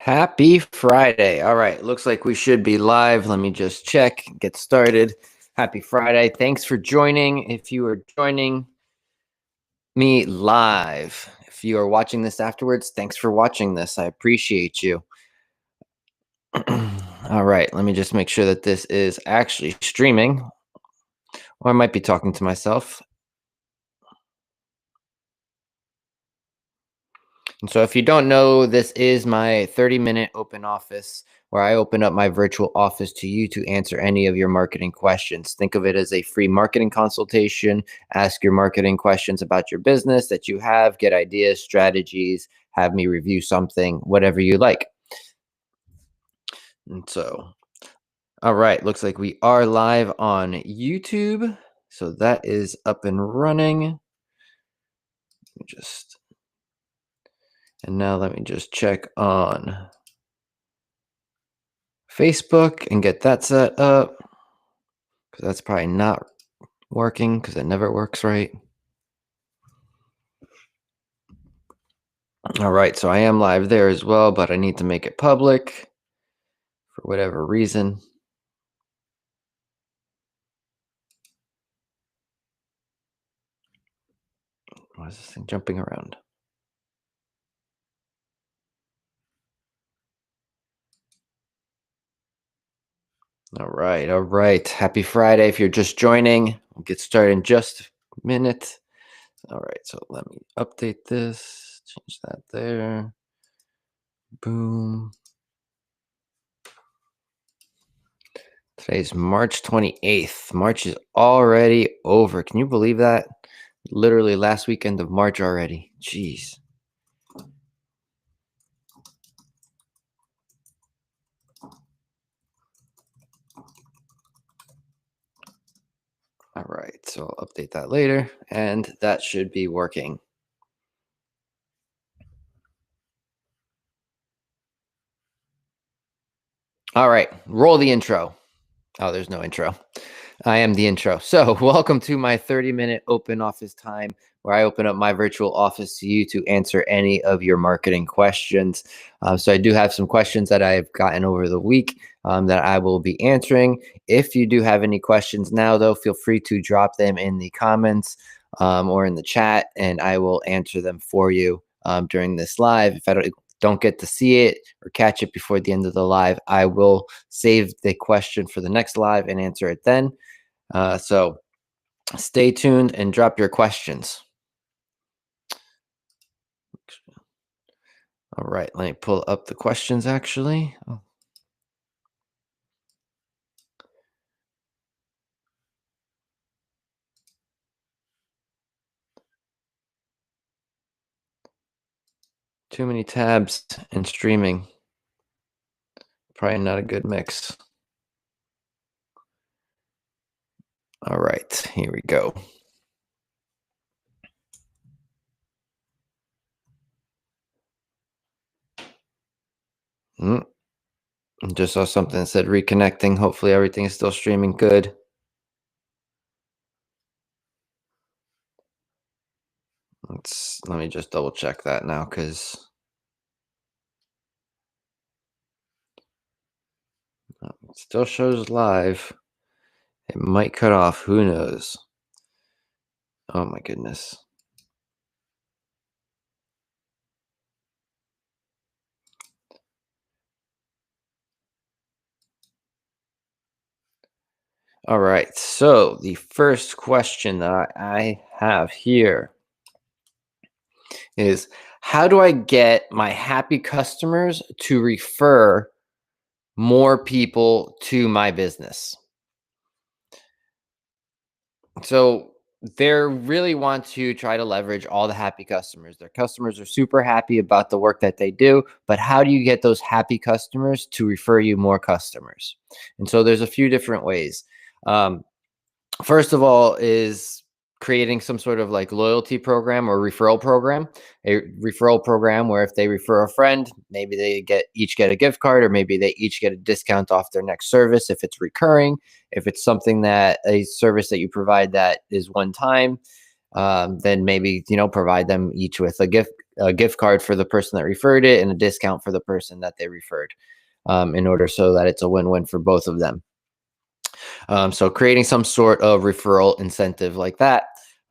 Happy Friday. All right. Looks like we should be live. Let me just check, get started. Happy Friday. Thanks for joining. If you are joining me live, if you are watching this afterwards, thanks for watching this. I appreciate you. All right. Let me just make sure that this is actually streaming, or I might be talking to myself. And so if you don't know, this is my 30-minute open office where I open up my virtual office to you to answer any of your marketing questions. Think of it as a free marketing consultation. Ask your marketing questions about your business that you have, get ideas, strategies, have me review something, whatever you like. And so, all right, looks like we are live on YouTube. So that is up and running. And now let me just check on Facebook and get that set up, because that's probably not working because it never works right. All right, so I am live there as well, but I need to make it public for whatever reason. Why is this thing jumping around? All right. Happy Friday. If you're just joining, we'll get started in just a minute. All right, so let me update this, change that there. Boom. Today's March 28th. March is already over. Can you believe that? Literally last weekend of March already. Jeez. All right, so I'll update that later, and that should be working. All right, roll the intro. Oh, there's no intro. I am the intro. So welcome to my 30-minute open office time where I open up my virtual office to you to answer any of your marketing questions. So I do have some questions that I've gotten over the week that I will be answering. If you do have any questions now, though, feel free to drop them in the comments or in the chat, and I will answer them for you during this live. If I don't get to see it or catch it before the end of the live, I will save the question for the next live and answer it then. So stay tuned and drop your questions. All right, let me pull up the questions actually. Too many tabs and streaming. Probably not a good mix. All right, here we go. Just saw something that said reconnecting. Hopefully everything is still streaming good. Let me just double check that now, because it still shows live. It might cut off. Who knows? Oh my goodness. All right. So the first question that I have here is, how do I get my happy customers to refer more people to my business? So they really want to try to leverage all the happy customers. Their customers are super happy about the work that they do, but how do you get those happy customers to refer you more customers? And so there's a few different ways. First of all is creating some sort of like loyalty program or referral program, a referral program where if they refer a friend, maybe they each get a gift card, or maybe they each get a discount off their next service if it's recurring. If it's something that a service that you provide that is one time, then maybe provide them each with a gift card for the person that referred it and a discount for the person that they referred, in order so that it's a win-win for both of them. So creating some sort of referral incentive like that.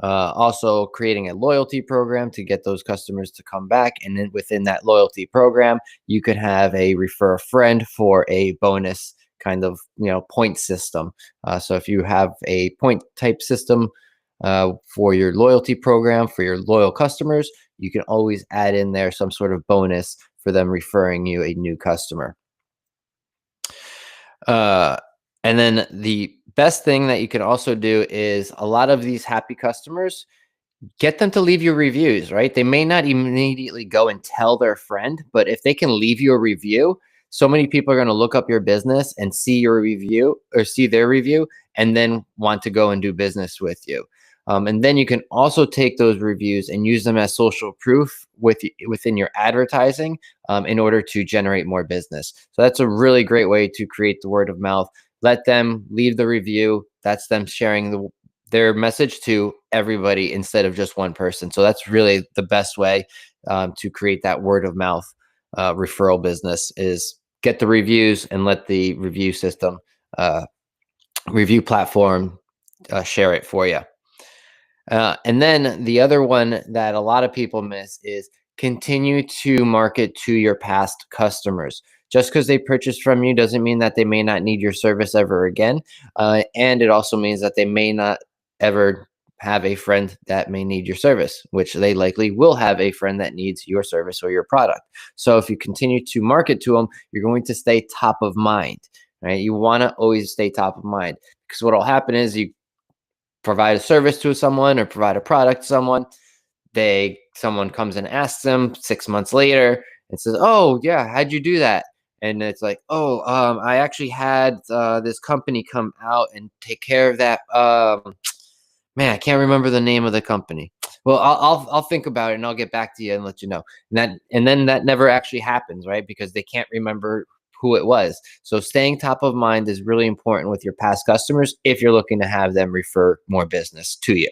Also creating a loyalty program to get those customers to come back. And then within that loyalty program, you could have a refer a friend for a bonus kind of, point system. So if you have a point type system for your loyalty program for your loyal customers, you can always add in there some sort of bonus for them referring you a new customer. Uh, and then the best thing that you can also do is a lot of these happy customers, get them to leave you reviews, right? They may not immediately go and tell their friend, but if they can leave you a review, so many people are going to look up your business and see your review or see their review and then want to go and do business with you. And then you can also take those reviews and use them as social proof within your advertising, in order to generate more business. So that's a really great way to create the word of mouth. Let them leave the review. That's them sharing their message to everybody instead of just one person. So that's really the best way to create that word of mouth referral business, is get the reviews and let the review system, review platform, share it for you. And then the other one that a lot of people miss is continue to market to your past customers. Just because they purchased from you doesn't mean that they may not need your service ever again. And it also means that they may not ever have a friend that may need your service, which they likely will have a friend that needs your service or your product. So if you continue to market to them, you're going to stay top of mind, right? You want to always stay top of mind, because what will happen is you provide a service to someone or provide a product to someone. Someone comes and asks them 6 months later and says, "Oh yeah, how'd you do that?" And it's like, "Oh, I actually had this company come out and take care of that." Man, I can't remember the name of the company. Well, I'll think about it and I'll get back to you and let you know. And then that never actually happens, right? Because they can't remember who it was. So staying top of mind is really important with your past customers if you're looking to have them refer more business to you.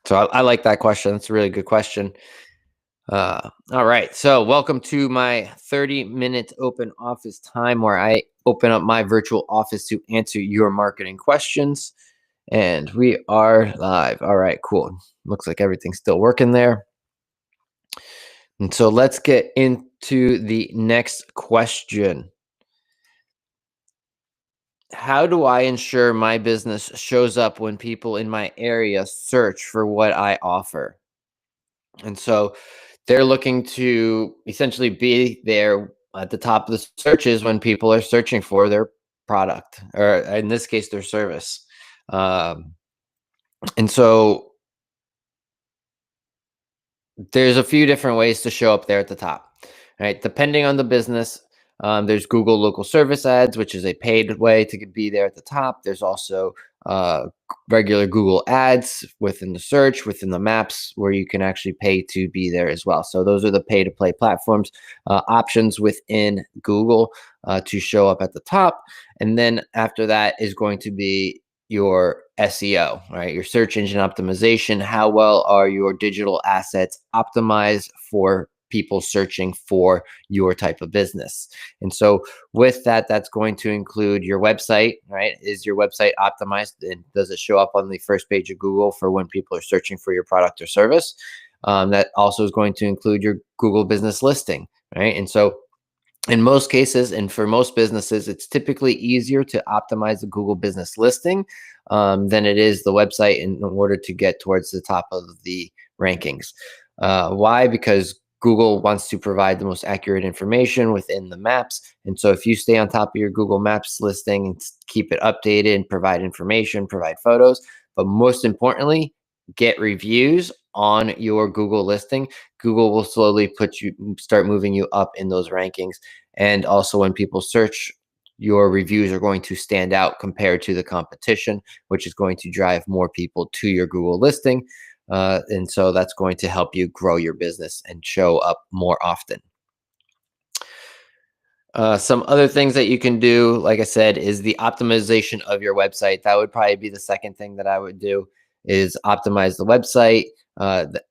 So I like that question. That's a really good question. All right. So welcome to my 30-minute open office time, where I open up my virtual office to answer your marketing questions. And we are live. All right, cool. Looks like everything's still working there. And so let's get into the next question. How do I ensure my business shows up when people in my area search for what I offer? And so they're looking to essentially be there at the top of the searches when people are searching for their product, or in this case, their service. Um, and so there's a few different ways to show up there at the top, right? Depending on the business, there's Google local service ads, which is a paid way to be there at the top. There's also uh, regular Google ads within the search, within the maps, where you can actually pay to be there as well. So those are the pay to play platforms, options within Google to show up at the top. And then after that is going to be your SEO, right? Your search engine optimization. How well are your digital assets optimized for people searching for your type of business? And so with that, that's going to include your website, right? Is your website optimized, and does it show up on the first page of Google for when people are searching for your product or service? That also is going to include your Google business listing, right? And so in most cases, and for most businesses, it's typically easier to optimize the Google business listing than it is the website in order to get towards the top of the rankings. Why? Because Google wants to provide the most accurate information within the maps. And so if you stay on top of your Google Maps listing and keep it updated and provide information, provide photos, but most importantly, get reviews on your Google listing, Google will slowly start moving you up in those rankings. And also when people search, your reviews are going to stand out compared to the competition, which is going to drive more people to your Google listing. And so that's going to help you grow your business and show up more often. Some other things that you can do, like I said, is the optimization of your website. That would probably be the second thing that I would do. is optimize the website. The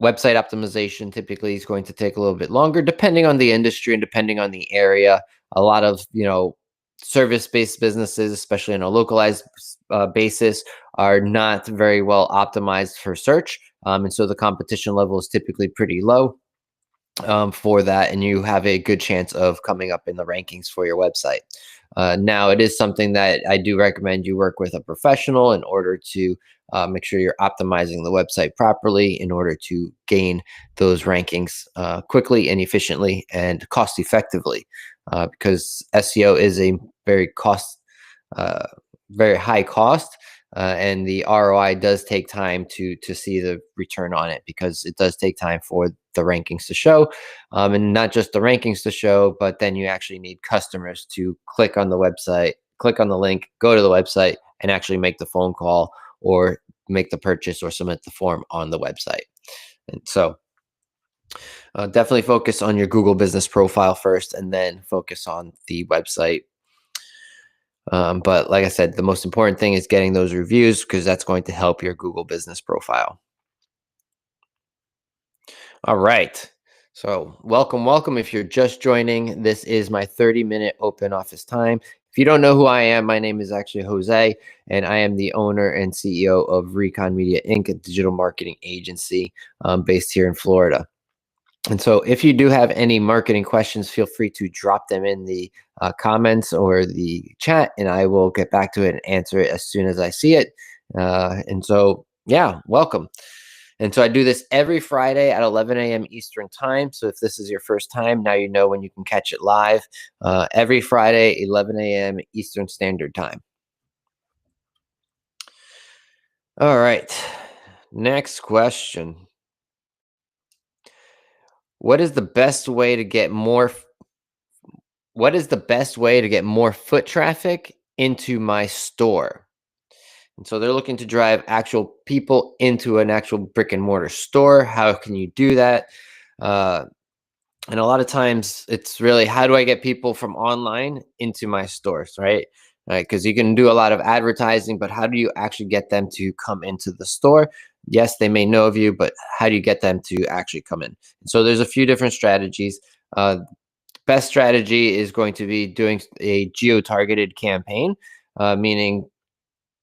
website optimization typically is going to take a little bit longer, depending on the industry and depending on the area. A lot of service-based businesses, especially on a localized basis, are not very well optimized for search, and so the competition level is typically pretty low for that, and you have a good chance of coming up in the rankings for your website. Now, it is something that I do recommend you work with a professional in order to make sure you're optimizing the website properly in order to gain those rankings quickly and efficiently and cost effectively, because SEO is a very uh, very high cost, and the ROI does take time to see the return on it, because it does take time for the rankings to show, and not just the rankings to show, but then you actually need customers to click on the website, click on the link, go to the website, and actually make the phone call or make the purchase or submit the form on the website. And so definitely focus on your Google business profile first, and then focus on the website. But like I said, the most important thing is getting those reviews, because that's going to help your Google business profile. All right. So welcome. If you're just joining, this is my 30-minute open office time. If you don't know who I am, my name is actually Jose, and I am the owner and CEO of Recon Media Inc., a digital marketing agency based here in Florida. And so if you do have any marketing questions, feel free to drop them in the comments or the chat, and I will get back to it and answer it as soon as I see it. And so, yeah, welcome. And so I do this every Friday at 11 a.m. Eastern time. So if this is your first time, now you know when you can catch it live. Every Friday, 11 a.m. Eastern Standard Time. All right. Next question. What is the best way to get more foot traffic into my store? And so they're looking to drive actual people into an actual brick and mortar store. How can you do that? And a lot of times it's really, how do I get people from online into my stores, right? Right, because you can do a lot of advertising, but how do you actually get them to come into the store? Yes, they may know of you, but how do you get them to actually come in? So there's a few different strategies. Best strategy is going to be doing a geo-targeted campaign, meaning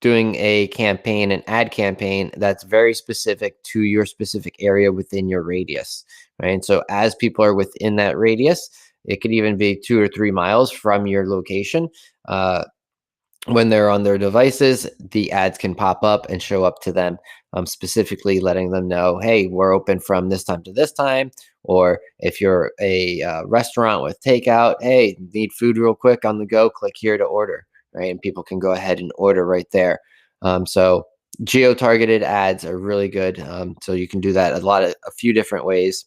doing a campaign, an ad campaign that's very specific to your specific area within your radius, right? And so as people are within that radius, it could even be 2 or 3 miles from your location. When they're on their devices, the ads can pop up and show up to them, specifically letting them know, hey, we're open from this time to this time. Or if you're a restaurant with takeout, hey, need food real quick on the go, click here to order, right? And people can go ahead and order right there. So geo-targeted ads are really good. So you can do that a few different ways.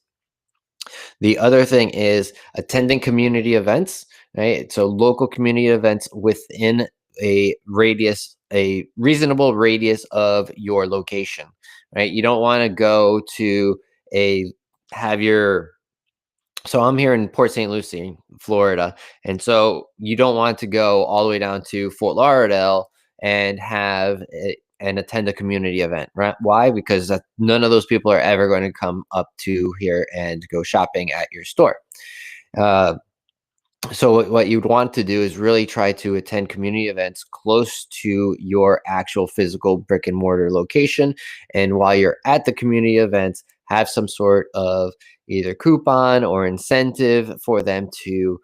The other thing is attending community events, right? So local community events within a reasonable radius of your location, right? You don't want to go to a have your so I'm here in Port St. Lucie, Florida, and so you don't want to go all the way down to Fort Lauderdale and and attend a community event, right? Why? Because none of those people are ever going to come up to here and go shopping at your store. Uh, so what you'd want to do is really try to attend community events close to your actual physical brick and mortar location. And while you're at the community events, have some sort of either coupon or incentive for them to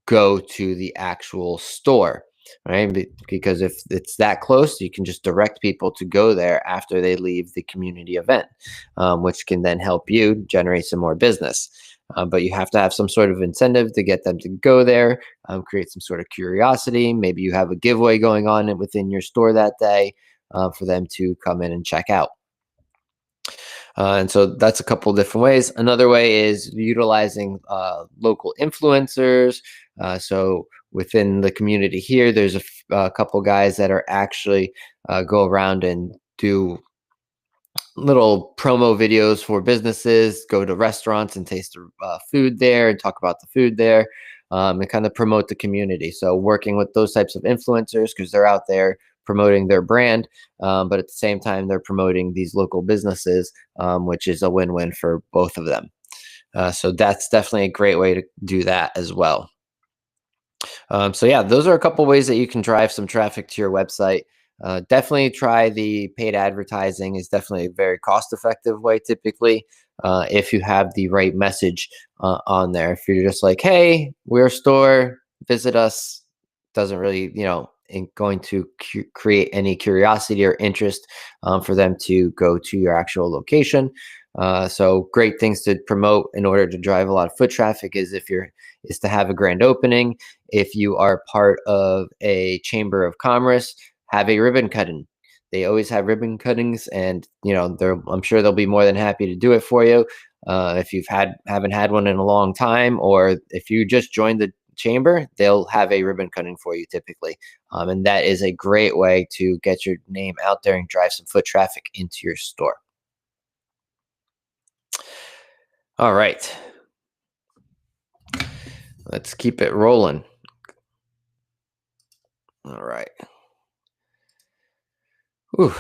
go to the actual store, right? Because if it's that close, you can just direct people to go there after they leave the community event, which can then help you generate some more business. But you have to have some sort of incentive to get them to go there, create some sort of curiosity. Maybe you have a giveaway going on within your store that day for them to come in and check out. And so that's a couple different ways. Another way is utilizing local influencers. So within the community here, there's a couple guys that are actually go around and do little promo videos for businesses, go to restaurants and taste the food there and talk about the food there, and kind of promote the community. So working with those types of influencers, because they're out there promoting their brand, but at the same time, they're promoting these local businesses, which is a win-win for both of them. So that's definitely a great way to do that as well. So yeah, those are a couple ways that you can drive some traffic to your website. Definitely try the paid advertising is definitely a very cost-effective way typically, if you have the right message on there. If you're just like, hey, we're a store, visit us, doesn't really, going to create any curiosity or interest for them to go to your actual location. So great things to promote in order to drive a lot of foot traffic is to have a grand opening. If you are part of a chamber of commerce, have a ribbon cutting. They always have ribbon cuttings, and I'm sure they'll be more than happy to do it for you. If haven't had one in a long time, or if you just joined the chamber, they'll have a ribbon cutting for you typically, and that is a great way to get your name out there and drive some foot traffic into your store. All right, let's keep it rolling. All right. Ooh.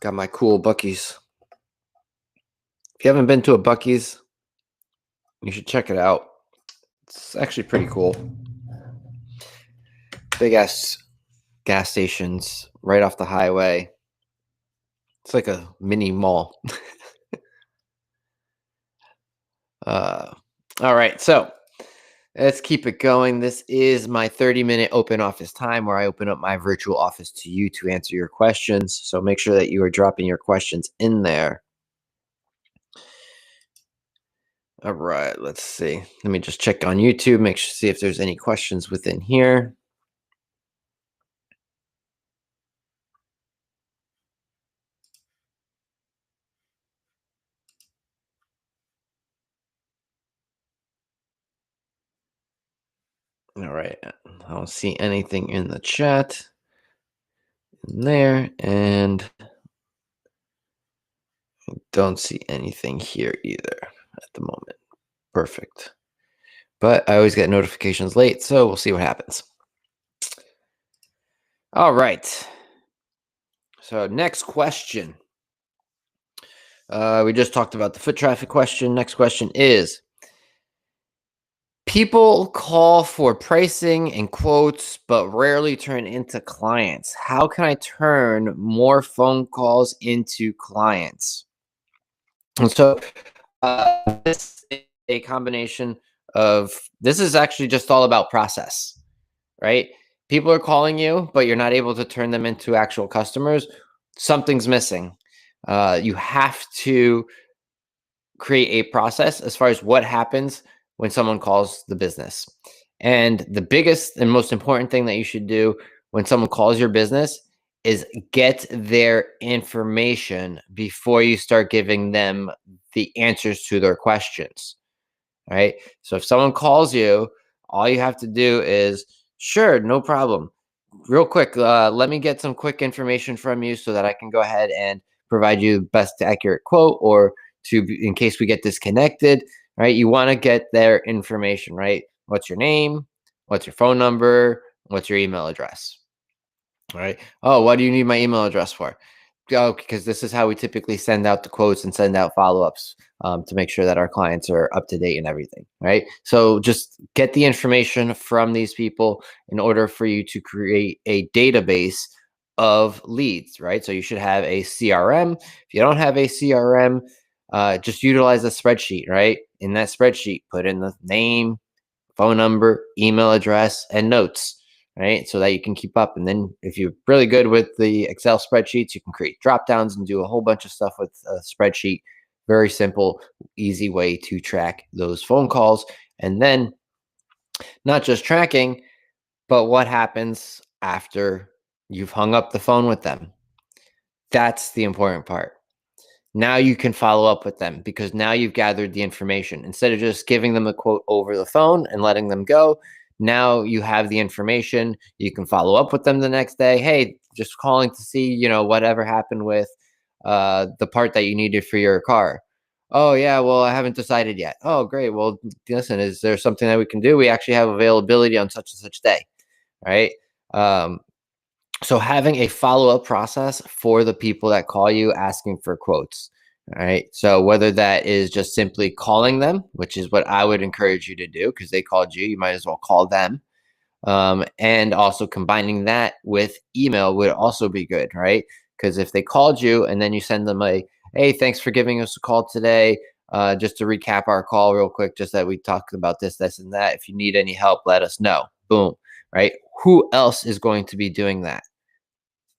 Got my cool Buc-ee's. If you haven't been to a Buc-ee's, you should check it out. It's actually pretty cool. Big ass gas stations right off the highway. It's like a mini mall. All right, so let's keep it going. This is my 30-minute open office time where I open up my virtual office to you to answer your questions. So make sure that you are dropping your questions in there. All right, let's see. Let me just check on YouTube, see if there's any questions within here. All right, I don't see anything in the chat in there, and I don't see anything here either at the moment. Perfect. But I always get notifications late, so we'll see what happens. All right. So next question. We just talked about the foot traffic question. Next question is, people call for pricing and quotes, but rarely turn into clients. How can I turn more phone calls into clients? And so this is a combination of, this is actually just all about process, right? People are calling you, but you're not able to turn them into actual customers. Something's missing. You have to create a process as far as what happens when someone calls the business. And the biggest and most important thing that you should do when someone calls your business is get their information before you start giving them the answers to their questions. Right? So if someone calls you, all you have to do is, sure, no problem. Real quick, let me get some quick information from you so that I can go ahead and provide you the best accurate quote, or in case we get disconnected, right? You want to get their information, right? What's your name? What's your phone number? What's your email address? All right. Oh, what do you need my email address for? Oh, because this is how we typically send out the quotes and send out follow-ups, to make sure that our clients are up to date and everything, right? So just get the information from these people in order for you to create a database of leads, right? So you should have a CRM. If you don't have a CRM, just utilize a spreadsheet, right? In that spreadsheet, put in the name, phone number, email address, and notes, right? So that you can keep up. And then if you're really good with the Excel spreadsheets, you can create drop downs and do a whole bunch of stuff with a spreadsheet. Very simple, easy way to track those phone calls. And then not just tracking, but what happens after you've hung up the phone with them. That's the important part. Now you can follow up with them because now you've gathered the information. Instead of just giving them a quote over the phone and letting them go, now you have the information. You can follow up with them the next day. Hey, just calling to see, whatever happened with the part that you needed for your car. Oh, yeah, well, I haven't decided yet. Oh, great. Well, listen, is there something that we can do? We actually have availability on such and such day, right? Um, so having a follow-up process for the people that call you asking for quotes. All right. So whether that is just simply calling them, which is what I would encourage you to do because they called you, you might as well call them. And also combining that with email would also be good, right? Because if they called you and then you send them a, hey, thanks for giving us a call today. Just to recap our call real quick, just that we talked about this, this, and that. If you need any help, let us know. Boom, right? Who else is going to be doing that?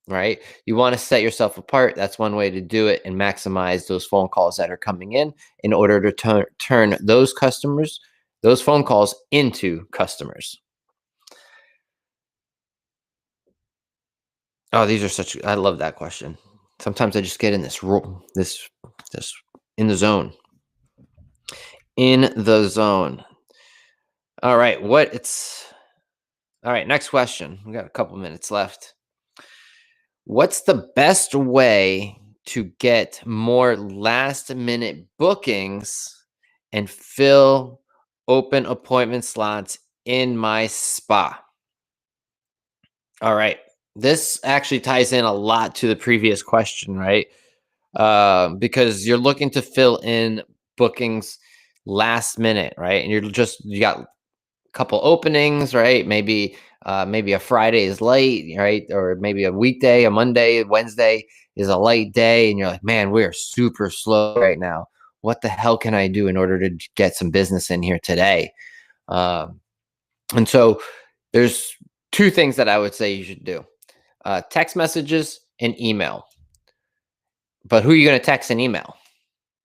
Right? You want to set yourself apart. That's one way to do it and maximize those phone calls that are coming in order to turn those customers, those phone calls into customers. Oh, these are such I love that question. Sometimes I just get in this this in the zone. In the zone. All right, all right, next question. We got a couple minutes left. What's the best way to get more last minute bookings and fill open appointment slots in my spa? All right. This actually ties in a lot to the previous question, right? Because you're looking to fill in bookings last minute, right? And you got a couple openings, right? Maybe a Friday is late, right? Or maybe a weekday, a Monday, Wednesday is a light day, and you're like, man, we are super slow right now. What the hell can I do in order to get some business in here today? Um, and so there's two things that I would say you should do: text messages and email. But who are you going to text and email?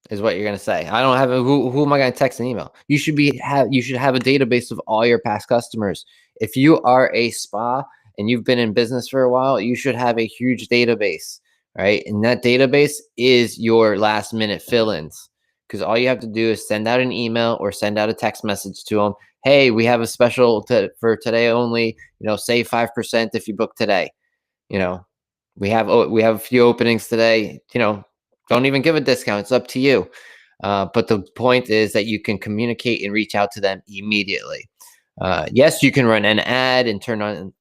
Is what you're gonna say. I don't have who am I gonna text an email? You should have a database of all your past customers. If you are a spa and you've been in business for a while, you should have a huge database, right? And that database is your last minute fill-ins. Because all you have to do is send out an email or send out a text message to them. Hey, we have a special for today only. Save 5% if you book today. You know, we have a few openings today. Don't even give a discount. It's up to you. But the point is that you can communicate and reach out to them immediately. Yes, you can run an ad and turn on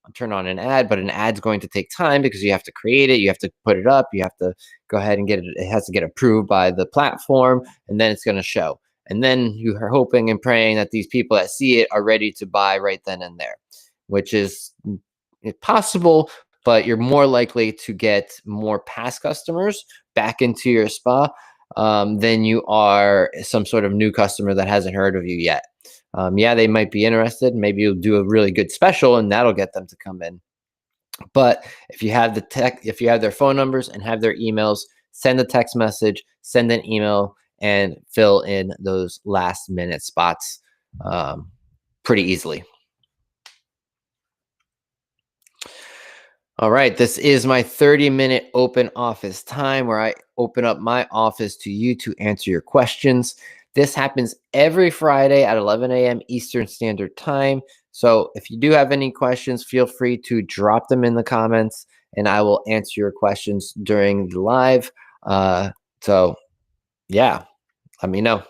an ad, but an ad's going to take time because you have to create it, you have to put it up, you have to go ahead and get it. It has to get approved by the platform, and then it's going to show. And then you are hoping and praying that these people that see it are ready to buy right then and there, which is possible, but you're more likely to get more past customers back into your spa than you are some sort of new customer that hasn't heard of you yet. Yeah, they might be interested. Maybe you'll do a really good special and that'll get them to come in. But if you have their phone numbers and have their emails, send a text message, send an email, and fill in those last minute spots pretty easily. All right, this is my 30-minute open office time where I open up my office to you to answer your questions. This happens every Friday at 11 a.m. Eastern Standard Time. So if you do have any questions, feel free to drop them in the comments and I will answer your questions during the live. So, yeah, let me know.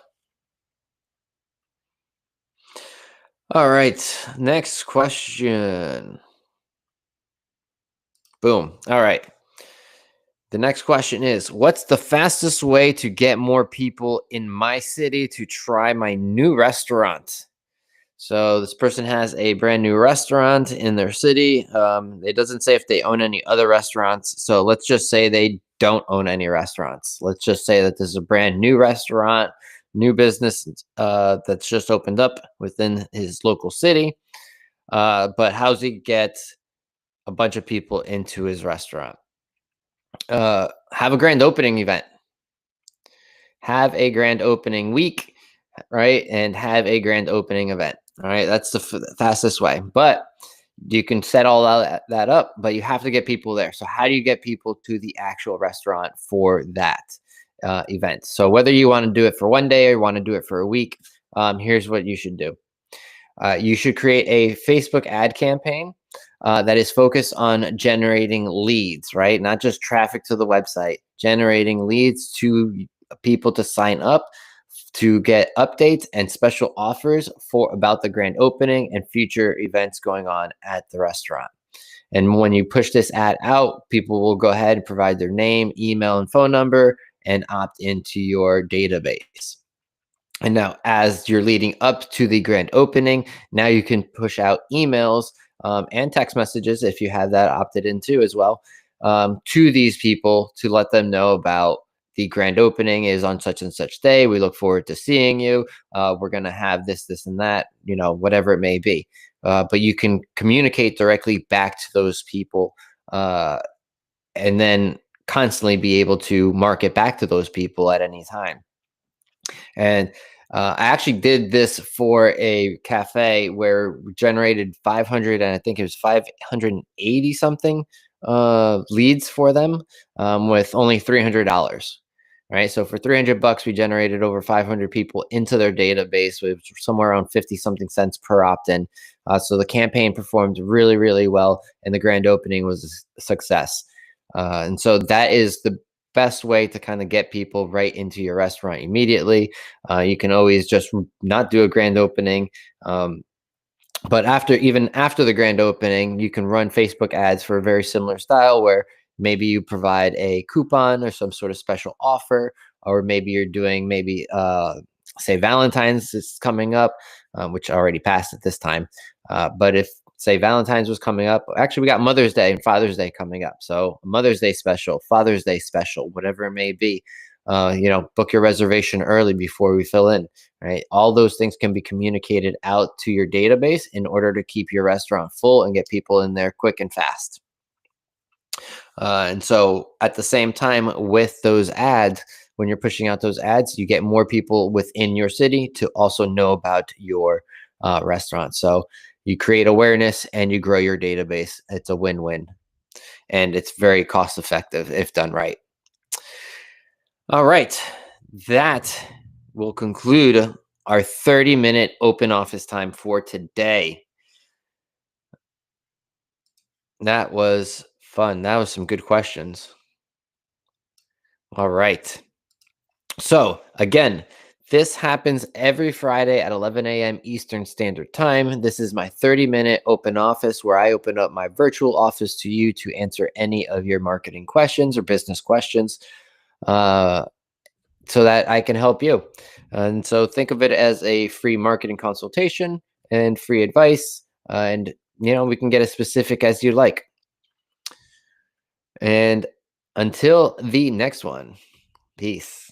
All right, next question. Boom. All right. The next question is, what's the fastest way to get more people in my city to try my new restaurant? So this person has a brand new restaurant in their city. It doesn't say if they own any other restaurants. So let's just say they don't own any restaurants. Let's just say that this is a brand new restaurant, new business that's just opened up within his local city. But how's he get a bunch of people into his restaurant? Have a grand opening event. Have a grand opening week, right? And have a grand opening event. All right, that's the fastest way. But you can set all that up, but you have to get people there. So how do you get people to the actual restaurant for that event? So whether you want to do it for one day or you want to do it for a week, here's what you should do. You should create a Facebook ad campaign that is focused on generating leads, right? Not just traffic to the website, generating leads to people to sign up to get updates and special offers for about the grand opening and future events going on at the restaurant. And when you push this ad out, people will go ahead and provide their name, email, and phone number and opt into your database. And now, as you're leading up to the grand opening, now you can push out emails and text messages if you have that opted into as well, to these people to let them know about the grand opening is on such and such day. We look forward to seeing you. We're going to have this, this, and that, whatever it may be. But you can communicate directly back to those people, and then constantly be able to market back to those people at any time. And I actually did this for a cafe where we generated 500, and I think it was 580 something leads for them, with only $300. Right. So for $300, we generated over 500 people into their database with somewhere around 50 something cents per opt in. So the campaign performed really, really well, and the grand opening was a success. And so that is the best way to kind of get people right into your restaurant immediately. You can always just not do a grand opening. But even after the grand opening, you can run Facebook ads for a very similar style where maybe you provide a coupon or some sort of special offer, or maybe you're doing say Valentine's is coming up, which already passed at this time. But if say Valentine's was coming up, actually we got Mother's Day and Father's Day coming up. So Mother's Day special, Father's Day special, whatever it may be. Book your reservation early before we fill in, right? All those things can be communicated out to your database in order to keep your restaurant full and get people in there quick and fast. And so at the same time with those ads, when you're pushing out those ads, you get more people within your city to also know about your restaurant. So you create awareness and you grow your database. It's a win-win, and it's very cost effective if done right. All right, that will conclude our 30-minute open office time for today. That was fun. That was some good questions. All right. So again, this happens every Friday at 11 a.m. Eastern Standard Time. This is my 30-minute open office where I open up my virtual office to you to answer any of your marketing questions or business questions, so that I can help you. And so think of it as a free marketing consultation and free advice. And, we can get as specific as you like. And until the next one, peace.